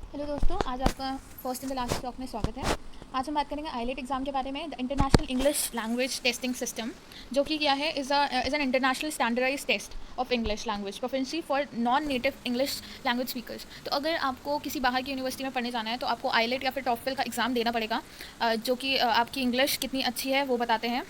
Hello दोस्तों, आज आपका first in the last talk में स्वागत है। आज हम बात करेंगे आईलेट एग्ज़ाम के बारे में। The International English Language Testing System, जो कि क्या है, is an international standardize test of English language proficiency for non native English language speakers. तो अगर आपको किसी बाहर की यूनिवर्सिटी में पढ़ने जाना है तो आपको आईलेट या फिर टॉफल का एग्ज़ाम देना पड़ेगा, जो कि आपकी इंग्लिश कितनी अच्छी है वो बताते हैं।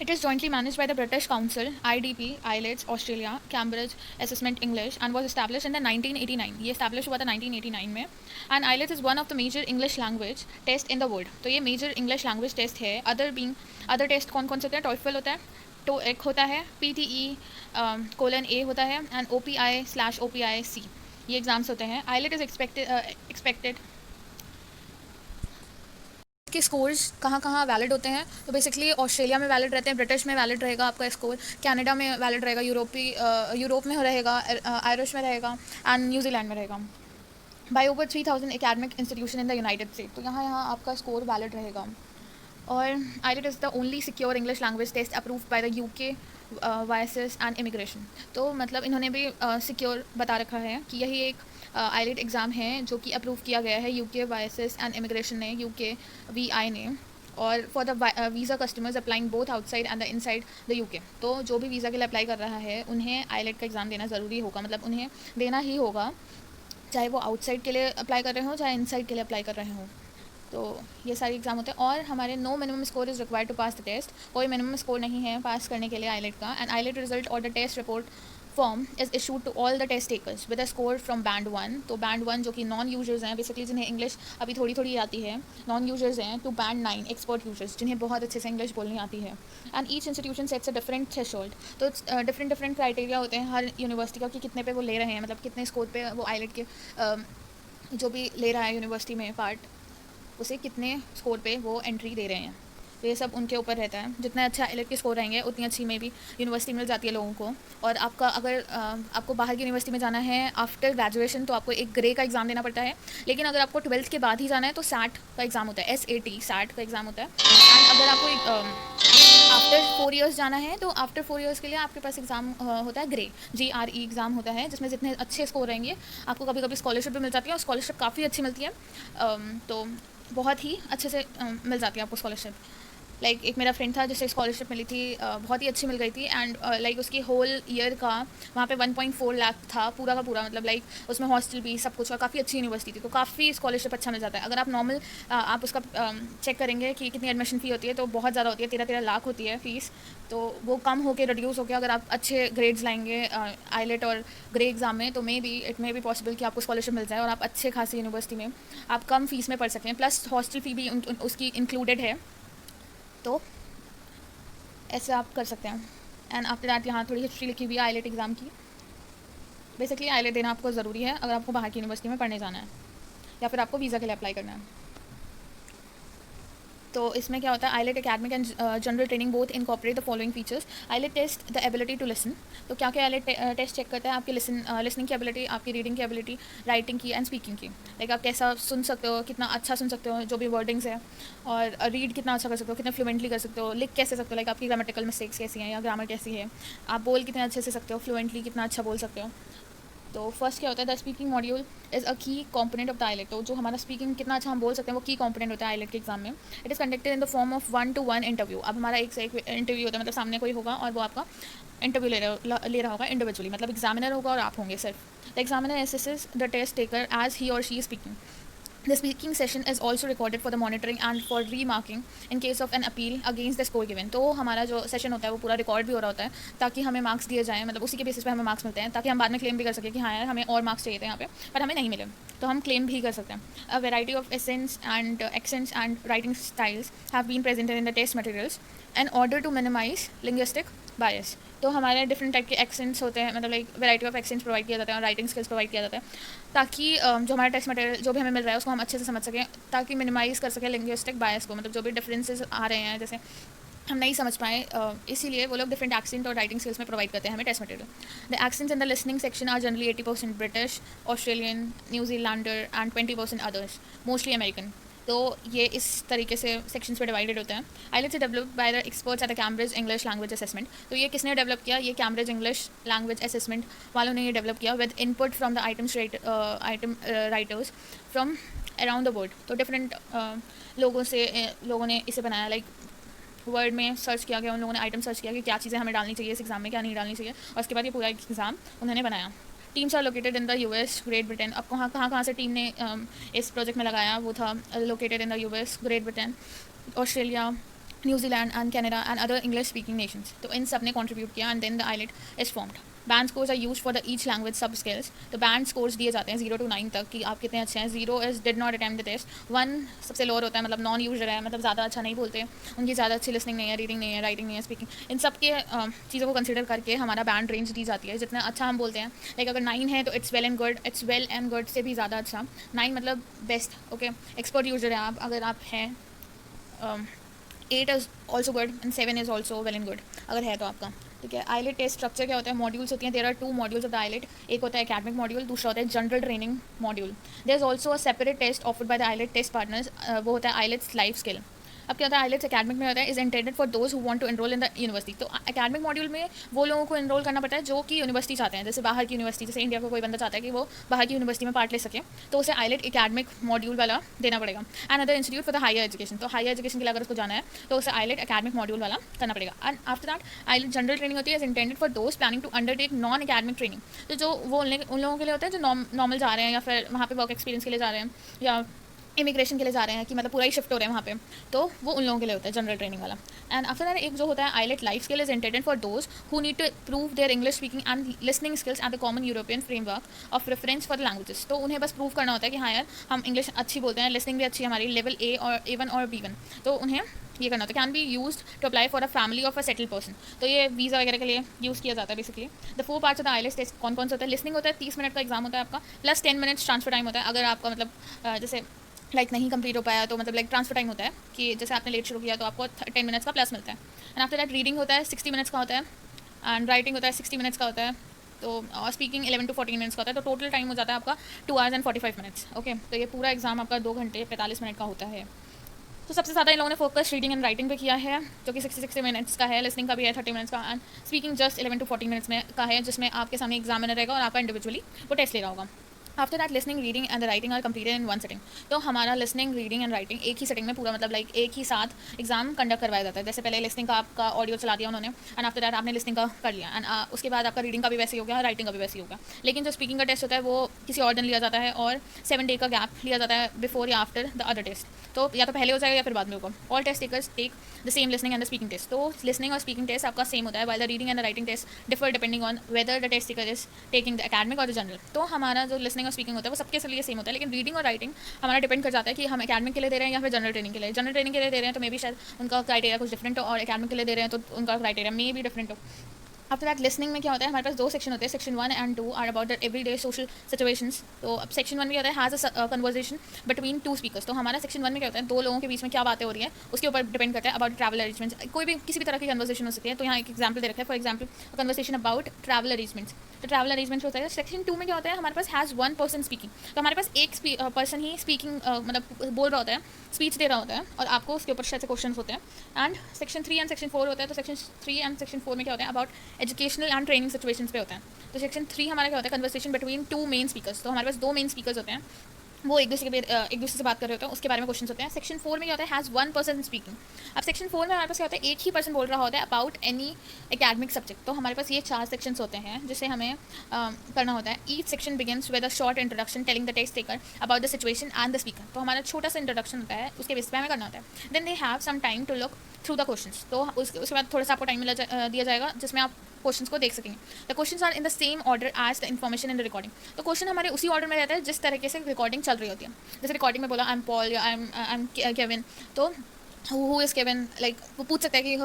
It is jointly managed by the British Council, IDP, IELTS, Australia, Cambridge Assessment English, and was established in the 1989. ये establish हुआ था 1989 में. And IELTS is one of the major English language test in the world. तो ये major English language test है. Other test कौन कौन से होते हैं? TOEFL होता है, TOEIC होता है, PTE:A होता है, and OPI/OPI-C. ये एग्जाम्स होते हैं. IELTS is expected के स्कोर्स कहाँ कहाँ वैलिड होते हैं. तो बेसिकली ऑस्ट्रेलिया में वैलिड रहते हैं, ब्रिटिश में वैलिड रहेगा आपका स्कोर, कनाडा में वैलिड रहेगा, यूरोप में रहेगा, आयरिश में रहेगा, एंड न्यूजीलैंड में रहेगा. By over 3000 academic institution in the United State. तो यहाँ यहाँ आपका स्कोर वैलिड रहेगा. और IELTS is the only secure English language test approved by the UK visas and immigration. तो मतलब इन्होंने भी सिक्योर बता रखा है कि यही एक IELTS एग्ज़ाम है जो कि अप्रूव किया गया है UK वायसेस एंड इमिग्रेशन ने, UKVI ने. और for the visa customers applying both outside and the inside the UK. तो जो भी वीज़ा के लिए अप्लाई कर रहा है उन्हें IELTS का एग्ज़ाम देना ज़रूरी होगा, मतलब उन्हें देना ही होगा, चाहे वो आउटसाइड के लिए अप्लाई कर रहे हो चाहे इनसाइड के लिए अप्लाई कर रहे हो. तो ये सारे एग्जाम होते हैं. और हमारे no minimum score is required to pass the test. कोई मिनिमम स्कोर नहीं है पास करने के लिए आईलेट का. एंड आईलेट रिजल्ट और the test report form is issued to all the test takers with a score from band 1. तो band 1 जो कि नॉन यूजर्स हैं, बेसिकली जिन्हें इंग्लिश अभी थोड़ी थोड़ी आती है, नॉन यूजर्स हैं, टू बैंड 9 एक्सपर्ट यूजर्स जिन्हें बहुत अच्छे से इंग्लिश बोलनी आती है. And each institution sets a different threshold. तो डिफरेंट क्राइटेरिया होते हैं हर यूनिवर्सिटी का कि कितने पे वो ले रहे हैं, मतलब कितने स्कोर पे वो आईलेट के जो भी ले रहा है यूनिवर्सिटी में पार्ट, उसे कितने स्कोर पे वो एंट्री दे रहे हैं. तो ये सब उनके ऊपर रहता है. जितने अच्छा आईलेट के स्कोर रहेंगे उतनी अच्छी में भी यूनिवर्सिटी मिल जाती है लोगों को. और आपका अगर आपको बाहर की यूनिवर्सिटी में जाना है आफ्टर ग्रेजुएशन तो आपको एक ग्रे का एग्ज़ाम देना पड़ता है. लेकिन अगर आपको 12th के बाद ही जाना है तो SAT का एग्ज़ाम होता है, SAT का एग्ज़ाम होता है. एंड अगर आपको आफ्टर 4 ईयर्स जाना है तो आफ्टर 4 ईयर्स के लिए आपके पास एग्ज़ाम होता है GRE एग्ज़ाम होता है, जिसमें जितने अच्छे स्कोर रहेंगे आपको कभी कभी स्कॉलरशिप भी मिल जाती है. और स्कॉलरशिप काफ़ी अच्छी मिलती है. तो बहुत ही अच्छे से मिल जाती है आपको स्कॉलरशिप. एक मेरा फ्रेंड था जिसे स्कॉलरशिप मिली थी, बहुत ही अच्छी मिल गई थी. एंड उसकी होल ईयर का वहाँ पे 1.4 लाख था पूरा का पूरा, मतलब उसमें हॉस्टल भी सब कुछ, और काफ़ी अच्छी यूनिवर्सिटी थी. तो काफ़ी स्कॉलरशिप अच्छा मिल जाता है. अगर आप नॉर्मल आप उसका चेक करेंगे कि कितनी एडमिशन फ़ी होती है तो बहुत ज़्यादा होती है, 13 लाख होती है फ़ीस. तो वो कम होकर रिड्यूस होकर अगर आप अच्छे ग्रेड्स लाएंगे आईलेट और ग्रे एग्ज़ाम में, तो इट मे बी पॉसिबल कि आपको स्कॉलरशिप मिल जाए और आप अच्छे खासी यूनिवर्सिटी में आप कम फीस में पढ़ सकें. प्लस हॉस्टल फ़ी भी उसकी इंक्लूडेड है. तो ऐसे आप कर सकते हैं. एंड आफ्टर दैट यहाँ थोड़ी हिस्ट्री लिखी हुई है आईलेट एग्ज़ाम की. बेसिकली आईलेट देना आपको ज़रूरी है अगर आपको बाहर की यूनिवर्सिटी में पढ़ने जाना है या फिर आपको वीज़ा के लिए अप्लाई करना है. तो इसमें क्या होता है, IELTS academic and general training both incorporate the following features. IELTS test the ability to listen. तो क्या क्या आईलेट टेस्ट चेक करता है? आपकी लिसनिंग की एबिलिटी, आपकी रीडिंग की एबिलिटी, राइटिंग की एंड स्पीकिंग की. आप कैसा सुन सकते हो, कितना अच्छा सुन सकते हो जो भी वर्डिंग्स है, और रीड कितना अच्छा कर सकते हो, कितना फ्लुएंटली कर सकते हो, लिख कैसे सकते हो, आपकी ग्रामेटिकल मिस्टेक्स कैसी हैं या ग्रामर कैसी है, आप बोल कितने अच्छे से सकते हो, फ्लुएंटली कितना अच्छा बोल सकते हो. तो फर्स्ट क्या होता है, the speaking module is a की कॉम्पोनेंट ऑफ द आईलेट. तो जो हमारा स्पीकिंग कितना अच्छा हम बोल सकते हैं वो की कॉम्पोनेंट होता है आईलेट के एग्जाम में. It is conducted in the form of 1-to-1 interview. अब हमारा एक से एक इंटरव्यू होता है, मतलब सामने कोई होगा और वो आपका इंटरव्यू ले रहा होगा इंडिविजुअली, मतलब एग्जामिनर होगा और आप होंगे सिर्फ. The examiner assesses the test taker as he और she is speaking. The speaking session is also recorded for the monitoring and for remarking in case of an appeal against the score given. तो हमारा जो session होता है वो पूरा record भी हो रहा होता है ताकि हमें मार्क्स दिए जाएँ, मतलब उसी के बेसिस पे हमें मार्क्स मिलते हैं, ताकि हम बाद में क्लेम भी कर सकें कि हाँ यार हमें और मार्क्स चाहिए थे यहाँ पे पर हमें नहीं मिले, तो हम क्लेम भी कर सकते हैं. A variety of accents and accents and writing styles have been presented in the test materials in order to minimize linguistic bias. तो हमारे डिफरेंट टाइप के एक्सेंट्स होते हैं, मतलब वेराइटी ऑफ एक्सेंट्स प्रोवाइड किया जाता है और राइटिंग स्किल्स प्रोवाइड किया जाता है ताकि जो हमारा टेस्ट मटेरियल जो भी हमें मिल रहा है उसको हम अच्छे से समझ सकें, ताकि मिनिमाइज़ कर सकें लिंग्विस्टिक बायस को, मतलब जो भी डिफरेंसेस आ रहे हैं जैसे हम नहीं समझ पाए, इसीलिए वो लोग डिफरेंट एक्सेंट और राइटिंग स्किल्स में प्रोवाइड करते हैं हमें test material. The accents in the listening section are generally 80% British, Australian, New Zealander and 20% others, mostly American. तो ये इस तरीके से सेक्शंस पे डिवाइडेड होते हैं. IELTS developed by the experts at the Cambridge English Language Assessment. तो ये किसने डेवलप किया? ये कैम्ब्रिज इंग्लिश लैंग्वेज असेसमेंट वालों ने ये डेवलप किया with input from the item writers from around the world. तो डिफरेंट लोगों ने इसे बनाया. लाइक वर्ड में सर्च किया गया, उन लोगों ने आइटम सर्च किया कि क्या चीज़ें हमें डालनी चाहिए इस एग्जाम में, क्या नहीं डालनी चाहिए, और उसके बाद ये पूरा एग्जाम उन्होंने बनाया. Teams are located in the US, Great Britain. अब कहाँ से टीम ने इस प्रोजेक्ट में लगाया? वो था located in the US, Great Britain, Australia, New Zealand and Canada and other English speaking nations. तो इन सब ने कंट्रीब्यूट किया and then the IELTS is formed. Band scores are use for the each language sub skills. तो band scores दिए जाते हैं 0 to 9 तक कि आप कितने अच्छे हैं. 0 is did not attempt the test. 1 सबसे लोअर होता है, मतलब नॉन यूजर है, मतलब ज़्यादा अच्छा नहीं बोलते, उनकी ज़्यादा अच्छी लिसनिंग नहीं है, रीडिंग नहीं है, राइटिंग नहीं है, स्पीकिंग. इन सब के चीज़ों को कंसिडर करके हमारा बैंड रेंज दी जाती है जितना अच्छा हम बोलते हैं. लाइक अगर 9 है तो it's well and good, it's well and good से भी ज़्यादा अच्छा. 9 मतलब बेस्ट. ओके, एक्सपर्ट यूजर है आप अगर आप हैं. 8 is also good and 7 is also well and good अगर है तो आपका. ठीक है. आइलेट टेस्ट स्ट्रक्चर क्या होता है? मॉड्यूल्स होती हैं. There are 2 modules of the IELTS. एक होता है एकेडमिक मॉड्यूल, दूसरा होता है general training module. There is also a separate test offered by the IELTS test partners. वो होता है आइलेट्स लाइफ स्किल. अब क्या होता है? आइलेट्स एकेडमिक में होता है is intended for those who want to enrol in the university. तो एकेडमिक मॉड्यूल में वो लोगों को एनरोल करना पड़ता है जो कि यूनिवर्सिटी चाहते हैं. जैसे बाहर की यूनिवर्सिटी, जैसे इंडिया को कोई बंदा चाहता है कि वो बाहर की यूनिवर्सिटी में पार्ट ले सके, तो उसे आइलेट एकेडमिक मॉड्यूल वाला देना पड़ेगा. And other institute for the higher education. तो हायर एजुकेशन के लिए अगर उसको जाना है तो उसे आइलेट एकेडमिक मॉड्यूल वाला करना पड़ेगा. And after that IELTS general training होती है is intended for those planning to undertake non academic training. तो जो वो उन लोगों के लिए होता है जो नॉर्मल जा रहे हैं या फिर वहाँ पे वर्क एक्सपीरियंस के लिए जा रहे हैं या इमिग्रेशन के लिए जा रहे हैं कि मतलब पूरा ही शिफ्ट हो रहे हैं वहाँ पे, तो वो उन लोगों के लिए होता है जनरल ट्रेनिंग वाला. एंड आफ्टर दैट एक जो होता है IELTS life skill is intended for those who need to prove their English speaking and listening skills at the common European framework of reference for the languages. तो उन्हें बस prove करना होता है कि हाँ यार हम इंग्लिश अच्छी बोलते हैं, लिसनिंग भी अच्छी है हमारी, लेवल A और A1 और B1. तो उन्हें ये करना होता है. Can be use to apply for a family of a settle person. तो ये वीज़ा वगैरह के लिए यूज़ किया जाता है basically. The 4 parts of the IELTS test कौन कौन से होता है? लिसनिंग होता है, 30 मिनट का एग्जाम होता है आपका, प्लस 10 मिनट्स ट्रांसफर टाइम होता है. अगर आपका मतलब जैसे नहीं कंप्लीट हो पाया तो मतलब ट्रांसफर टाइम होता है कि जैसे आपने लेट शुरू किया तो आपको 10 मिनट्स का प्लस मिलता है. एंड आफ्टर दैट रीडिंग होता है 60 मिनट्स का होता है. एंड राइटिंग होता है 60 मिनट्स का होता है. तो और स्पीकिंग 11 to 14 मिनट्स का होता है. तो टोटल टाइम हो जाता है आपका 2 hours and 45 minutes. ओके, तो ये पूरा एग्जाम आपका 2 घंटे 45 मिनट का होता है. तो सबसे ज़्यादा इन लोगों ने फोकस रीडिंग एंड राइटिंग पे किया है जो कि 60 मिनट्स का है. लिसनिंग का भी है 30 मिनट्स का. And speaking just 11 to 14 minutes में का है जिसमें आपके सामने एग्जामिनर रहेगा और आपका इंडिविजुअली वो टेस्ट ले रहा होगा. After that listening reading and writing are completed in 1 sitting. तो हमारा लिसनिंग रीडिंग एंड राइटिंग एक ही सिटिंग में पूरा मतलब एक ही साथ एग्जाम कंडक्ट करवाया जाता है. जैसे पहले लिसनिंग का आपका ऑडियो चला दिया उन्होंने एंड आफ्टर दैट आपने लिसनिंग का कर लिया एंड उसके बाद आपका रीडिंग का भी वैसे ही हो गया, राइटिंग का भी वैसे ही होगा. लेकिन जो स्पीकिंग का टेस्ट होता है वो किसी और दिन लिया जाता है और 7 day का गैप लिया जाता है बिफोर या आफ्टर द अदर टेस्ट. तो या तो पहले हो जाएगा या फिर बाद में होगा. All test takers take the same listening and the speaking test. तो लिसनिंग और स्पीकिंग टेस्ट आपका सेम होता है while the reading and the writing test differ depending on whether the test taker is taking the academic और the general. तो हमारा जो listening और स्पीकिंग होता है वो सबके लिए सेम होता है. लेकिन रीडिंग और राइटिंग हमारा डिपेंड कर जाता है कि हम एकेडमिक के लिए दे रहे हैं या फिर जनरल ट्रेनिंग के लिए. जनरल ट्रेनिंग के लिए दे रहे हैं तो मे भी शायद उनका क्राइटेरिया कुछ डिफरेंट हो और एकेडमिक के लिए दे रहे हैं तो उनका क्राइटेरिया मे भी डिफरेंट हो. आफ्टर दैट लिसनिंग में क्या होता है? हमारे पास 2 सेक्शन होते हैं. Section 1 and 2 are about the everyday social situations. तो अब सेक्शन 1 में क्या होता है? Has a conversation between 2 speakers. तो हमारा सेक्शन 1 में क्या होता है? 2 लोगों के बीच में क्या बातें हो रही है उसके ऊपर डिपेंड करता है. अबाउट ट्रैवल अरेंजमेंट्स, कोई भी किसी भी तरह की कन्वर्सेशन हो सकती है. तो यहाँ एक एग्जाम्पल दे रखा है. For example conversation about travel arrangements. तो ट्रैवल अरेंजमेंट्स होता है. सेक्शन 2 में क्या होता है? हमारे पास हैज़ 1 person स्पीकिंग. तो हमारे पास एक पर्सन ही स्पीकिंग मतलब बोल रहा होता है, स्पीच दे रहा होता है और आपको उसके ऊपर शायद से क्वेश्चन होते हैं. एंड सेक्शन 3 and सेक्शन 4 होता है. तो सेक्शन 3 and सेक्शन 4 में क्या होता है? About educational and training situations पे होता है. तो सेक्शन 3 हमारा क्या होता है? Conversation between 2 main speakers. तो हमारे पास 2 मेन स्पीकर्स होते हैं, वो एक दूसरे से बात कर रहे होते हैं, उसके बारे में क्वेश्चन होते हैं. सेक्शन 4 में क्या होता है? Has 1 person speaking. अब सेक्शन 4 में हमारे पास क्या होता है? एक ही पर्सन बोल रहा होता है अबाउट एनी एकेडमिक सब्जेक्ट. तो हमारे पास ये 4 सेक्शंस होते हैं जिसे हमें करना होता है. Each section begins with a short introduction telling the test taker about the situation and the speaker. तो हमारा छोटा सा इंट्रोडक्शन होता है, उसके बेस पे हमें करना होता है. Then they have some time to look through the questions. तो उसके बाद थोड़ा सा आपको टाइम दिया जाएगा जिसमें आप क्वेश्चंस को देख सकेंगे. The questions are in the same order as the information in the recording. तो क्वेश्चन हमारे उसी ऑर्डर में रहता है जिस तरीके से रिकॉर्डिंग चल रही होती है. जैसे रिकॉर्डिंग में बोला आई एम पॉल या आई एम केविन, तो हु इज़ केविन, लाइक वो पूछ सकता है कि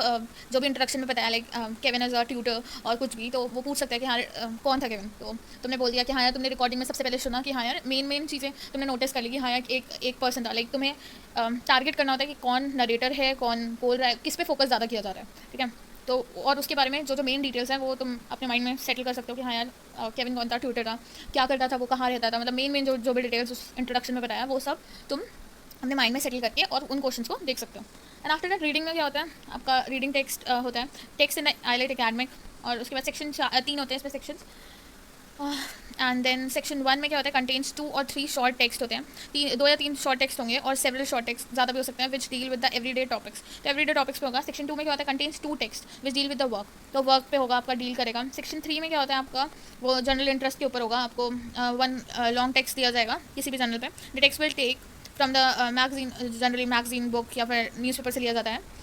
जो भी इंट्रोडक्शन में बताया like Kevin as a tutor और कुछ भी, तो वो पूछ सकता है कि हाँ कौन था केविन. तो तुमने बोल दिया कि हाँ यार तुमने रिकॉर्डिंग में सबसे पहले सुना कि हाँ यार मेन चीज़ें तुमने नोटिस कर ली कि हाँ यार एक पर्सन था. लाइक तुम्हें टारगेट करना होता है कि कौन नरेटर है, कौन बोल रहा है, किस पे फोकस ज़्यादा किया जा रहा है. ठीक है. तो और उसके बारे में जो मेन डिटेल्स हैं वो तुम अपने माइंड में सेटल कर सकते हो कि हाँ यार केविन कौन था, ट्यूटर था, क्या करता था, वो कहाँ रहता था, मतलब मेन जो भी डिटेल्स उस इंट्रोडक्शन में बताया वो सब तुम अपने माइंड में सेटल करके और उन क्वेश्चंस को देख सकते हो। एंड आफ्टर दैट रीडिंग में क्या होता है आपका, रीडिंग टेक्स्ट होता है, टेक्स्ट इन आईलेट एकेडमिक, और उसके बाद सेक्शन 3 होते हैं इसमें सेक्शंस। एंड देन सेक्शन 1 में क्या होता है, कंटेन्स 2 और 3 शॉर्ट टेक्स्ट होते हैं, 2 या 3 शॉर्ट टेक्स्ट होंगे और सेवरल शॉर्ट टेक्स्ट ज़्यादा भी हो सकते हैं which deal with the everyday topics. तो एवरीडे टॉपिक्स पे होगा। सेक्शन 2 में क्या होता है, contains 2 text which deal with the work, तो वर्क पे होगा आपका, डील करेगा। सेक्शन 3 में क्या होता है आपका, वो जनरल इंटरेस्ट के ऊपर होगा। आपको 1 लॉन्ग टेक्स्ट दिया जाएगा किसी भी जनरल पे, the text will take from the magazine, generally magazine, book या फिर न्यूज़पेपर से लिया जाता है।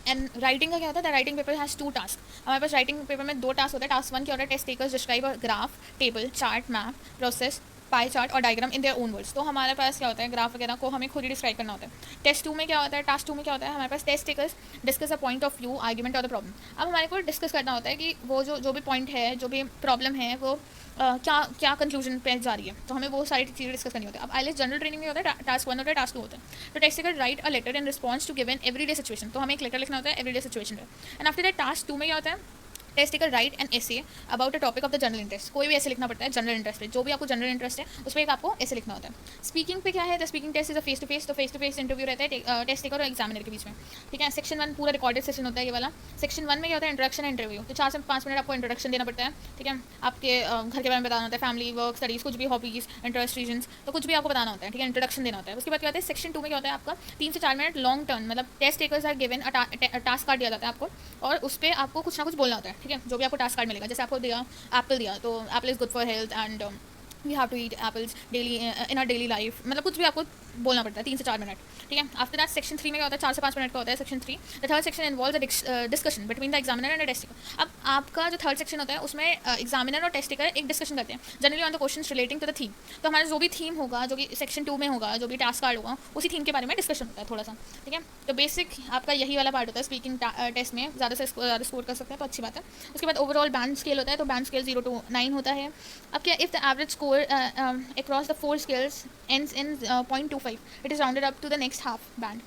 एंड राइटिंग का क्या होता है, the writing paper has 2 task. हमारे पास राइटिंग पेपर में 2 टास्क होते हैं। टास्क 1 क्या होता है, test takers describe a graph, table, chart, map, process, pie chart और diagram in their own words. तो हमारे पास क्या होता है, ग्राफ वगैरह को हमें खुद ही डिस्क्राइब करना होता है। टेस्ट 2 में क्या होता है, टास्क 2 में क्या होता है, हमारे पास test takers discuss a point of view, argument और द प्रॉब्लम। अब हमारे को डिस्कस करना होता है कि वो जो भी पॉइंट है, जो भी प्रॉब्लम है, वो क्या क्या कंक्लूजन पे जा रही है, तो हमें वो सारी चीज़ें डिस्कस करनी होती है। अब आईएलटीएस जनरल ट्रेनिंग में होता है टास्क 1 होता है, टास्क 2 होता है। तो test taker write a letter in response to given everyday situation, तो हमें एक लेटर लिखना होता है एवरीडे सिचुएशन पे। एंड आफ्टर दैट टास्क 2 में क्या होता है, test taker write an essay about a topic of the general interest. कोई भी ऐसे लिखना पड़ता है जनरल इंटरेस्ट पे, जो भी आपको जनरल इंटरेस्ट है उस पर एक आपको ऐसे लिखना होता है। स्पीकिंग पे क्या है, the speaking test is a face to face, तो फेस टू फेस इंटरव्यू रहता है टेस्ट टेकर और एग्जामिनर के बीच में, ठीक है। सेक्शन 1 पूरा रिकॉर्डेड सेशन होता है ये वाला। सेक्शन 1 में क्या होता है, इंट्रोडक्शन इंटरव्यू, तो 4 से 5 मिनट आपको इंट्रोडक्शन देना पड़ता है, ठीक है। आपके घर के बारे में बताना होता है, फैमिली, वर्क, स्टडीज़, कुछ भी हॉबीज़, इंटरेस्ट, रीजन्स, तो कुछ भी आपको बताना होता है, ठीक है। इंट्रोडक्शन देना होता है। उसके बाद क्या होता है, सेक्शन 2 में क्या होता है आपका 3 से 4 मिनट लॉन्ग टर्न, मतलब test takers are given task card दिया जाता है आपको, और उस पर आपको कुछ ना कुछ बोलना होता है, ठीक है। जो भी आपको टास्क कार्ड मिलेगा, जैसे आपको दिया एप्पल दिया, तो apple is good for health and we have to eat apples daily in our daily life, मतलब कुछ भी आपको बोलना पड़ता है 3 से 4 मिनट, ठीक है। आफ्टर दैट सेक्शन 3 में क्या होता है, 4 से 5 मिनट का होता है section 3। The third section involve discussion between the examiner and the test taker. अब आपका जो थर्ड सेक्शन होता है उसमें एग्जामिनर और टेस्ट टेकर एक डिस्कशन करते हैं generally on the question relating to the theme. तो हमारा जो भी थीम होगा, जो भी सेक्शन 2 में होगा, जो भी टास्क कार्ड होगा, उसी थीम के बारे में डिस्कशन होता है थोड़ा सा, ठीक है। तो बेसिक आपका यही वाला पार्ट होता है स्पीकिंग टेस्ट में, ज़्यादा से ज़्यादा स्कोर कर सकते हैं तो अच्छी बात है। उसके बाद ओवरऑल बैंड स्केल होता है, तो बैंड स्केल 0 to 9 होता है। अब क्या, if the average score across the 4 scales ends in 0.25, it is rounded up to the next half band.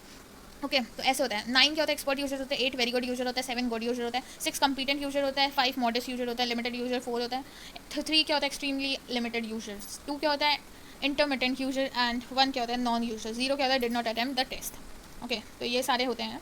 Okay तो ऐसे होता है। 9 क्या होता है, एक्सपर्ट यूजर होता है, 8 वेरी गुड यूजर होता है, 7 गुड यूजर होता है, 6 कम्पिटेंट यूजर होता है, 5 मॉडेस्ट यूजर होता है, लिमिटेड यूजर 4 होता है, 3 क्या होता है, एक्सट्रीमली लिमिटेड यूजर्स, 2 क्या होता है, इंटरमिटेंट यूजर, एंड 1 क्या होता है, नॉन यूजर, 0 क्या होता है, did not attempt the test. Okay तो ये सारे होते हैं।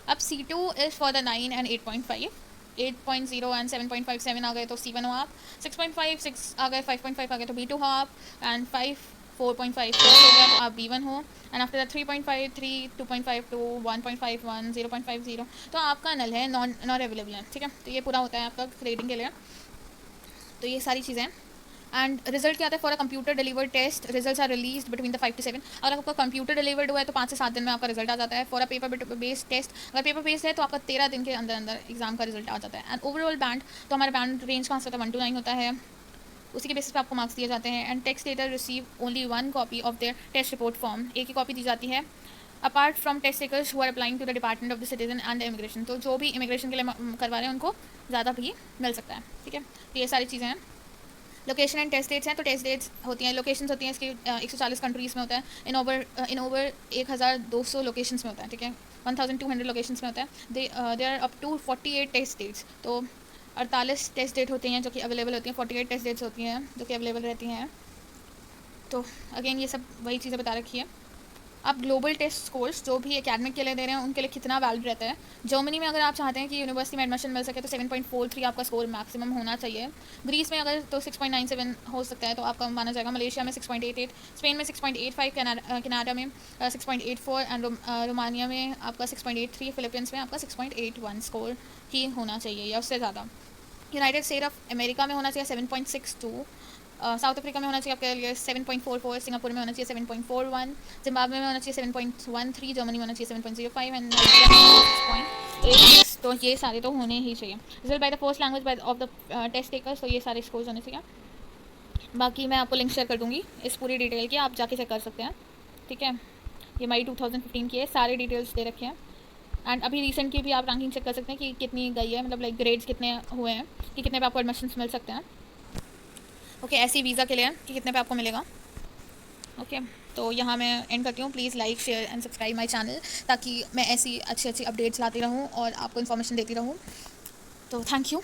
अब C2 is for the 9 and 8.5, 8.0 and 7.5, 7 आ गए तो C1 हो आप, 6.5 6 आ गए, 5.5 आ गए तो B2 हो आप, एंड 5 4.5 4 हो गया तो आप B1 हो, एंड आफ्टर दैट 3.5 3 2.5 2 1.51 0.50 तो आपका नल है, नॉन अवेलेबल है, ठीक है। तो ये पूरा होता है आपका ग्रेडिंग के लिए। तो ये सारी चीज़ें। एंड रिजल्ट क्या आता है, for a computer delivered test results are release between the 5 to 7। अगर आपका कंप्यूटर डिलीवर्ड हुआ है तो 5 से 7 दिन में आपका रिजल्ट आ जाता है। For a paper based test, अगर पेपर बेस्ड है तो आपका 13 दिन के अंदर अंदर एग्जाम का रिजल्ट आ जाता है। एंड ओवरऑल बैंड, तो हमारा बैंड रेंज कहाँ से होता है, 1 to 9 होता है, उसी के बेसिस पे आपको मार्क्स दिए जाते हैं। And test taker receive only 1 copy of their test report form, एक ही कॉपी दी जाती है apart from test takers who are applying to the department of the citizen and the immigration. तो जो भी इमिग्रेशन के लिए करवा रहे हैं उनको ज़्यादा भी मिल सकता है, ठीक है। तो ये सारी चीज़ें हैं। लोकेशन एंड टेस्ट डेट्स हैं, तो टेस्ट डेट्स होती हैं, लोकेशंस होती हैं इसकी 140 कंट्रीज़ में होता है, इन ओवर 1200 लोकेशंस में होता है, ठीक है। 1200 लोकेशंस में होता है। They are up to 48 test dates, तो 48 टेस्ट डेट होती हैं जो कि अवेलेबल होती हैं, 48 टेस्ट डेट्स होती हैं जो कि अवेलेबल रहती हैं। तो अगेन ये सब वही चीज़ें बता रखी है। आप ग्लोबल टेस्ट स्कोर्स जो भी एकेडमिक के लिए दे रहे हैं उनके लिए कितना वैलिड रहता है। जर्मनी में अगर आप चाहते हैं कि यूनिवर्सिटी में एडमिशन मिल सके तो 7.43 आपका स्कोर मैक्सिमम होना चाहिए। ग्रीस में अगर तो 6.97 हो सकता है तो आपका माना जाएगा। मलेशिया में 6.88, स्पेन में 6.85, कनाडा में 6.84 एंड रोमानिया में आपका 6.83, फिलीपींस में आपका 6.81 स्कोर ही होना चाहिए या उससे ज़्यादा। यूनाइटेड स्टेट ऑफ अमेरिका में होना चाहिए 7.62, साउथ अफ्रीका में होना चाहिए आपके लिए 7.44, सिंगापुर में होना चाहिए 7.41, जिम्बाब्वे में होना चाहिए 7.13, जर्मनी में होना चाहिए 7.05 एंड नाइजीरिया में 6.86। तो ये सारे तो होने ही चाहिए। Result by the first language by of the test takers, तो ये सारे स्कोर्स होने चाहिए। बाकी मैं आपको लिंक शेयर कर दूँगी इस पूरी डिटेल की, आप जाके चेक कर सकते हैं, ठीक है। ये मई 2015 की है, सारे डिटेल्स दे रखे हैं। एंड अभी रिसेंट की भी आप रैंकिंग चेक कर सकते हैं कि कितनी गई है, मतलब लाइक ग्रेड्स कितने हुए हैं कि कितने पे आपको एडमिशन मिल सकते हैं। ओके ऐसी वीज़ा के लिए कि कितने पे आपको मिलेगा। ओके तो यहाँ मैं एंड करती हूँ। Please like share and subscribe my channel ताकि मैं ऐसी अच्छी अच्छी अपडेट्स लाती रहूँ और आपको इन्फॉर्मेशन देती रहूँ। तो थैंक यू।